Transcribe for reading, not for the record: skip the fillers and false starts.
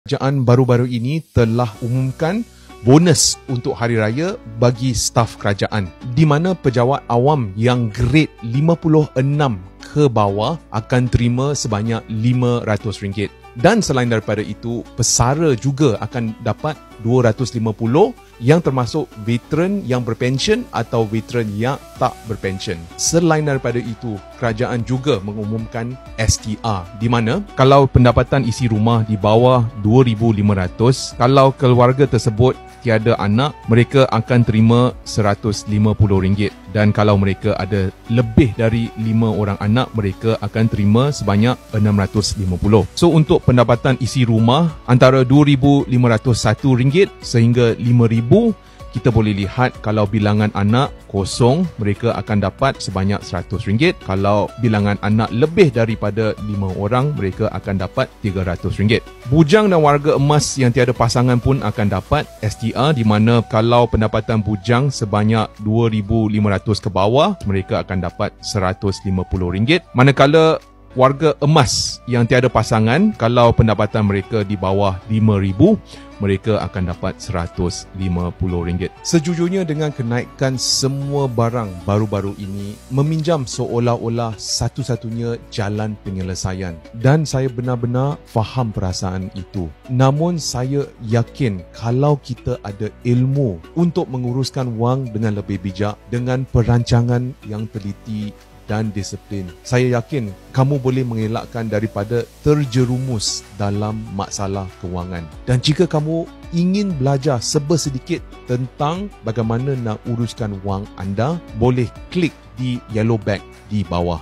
Kerajaan baru-baru ini telah umumkan bonus untuk hari raya bagi staf kerajaan, di mana pejabat awam yang grade 56 ke bawah akan terima sebanyak RM500. Dan selain daripada itu, pesara juga akan dapat $250 yang termasuk veteran yang berpension atau veteran yang tak berpension. Selain daripada itu, kerajaan juga mengumumkan STR, di mana kalau pendapatan isi rumah di bawah 2,500, kalau keluarga tersebut tiada anak, mereka akan terima RM150, dan kalau mereka ada lebih dari 5 orang anak, mereka akan terima sebanyak RM650. So untuk pendapatan isi rumah antara RM2,501 sehingga RM5,000, kita boleh lihat kalau bilangan anak kosong, mereka akan dapat sebanyak RM100. Kalau bilangan anak lebih daripada 5 orang, mereka akan dapat RM300. Bujang dan warga emas yang tiada pasangan pun akan dapat STR, di mana kalau pendapatan bujang sebanyak 2,500 ke bawah, mereka akan dapat RM150. Manakala warga emas yang tiada pasangan, kalau pendapatan mereka di bawah 5,000, mereka akan dapat RM150. Sejujurnya dengan kenaikan semua barang baru-baru ini, meminjam seolah-olah satu-satunya jalan penyelesaian. Dan saya benar-benar faham perasaan itu. Namun saya yakin kalau kita ada ilmu untuk menguruskan wang dengan lebih bijak, dengan perancangan yang teliti dan disiplin, saya yakin kamu boleh mengelakkan daripada terjerumus dalam masalah kewangan. Dan jika kamu ingin belajar sedikit tentang bagaimana nak uruskan wang anda, boleh klik di yellow bag di bawah.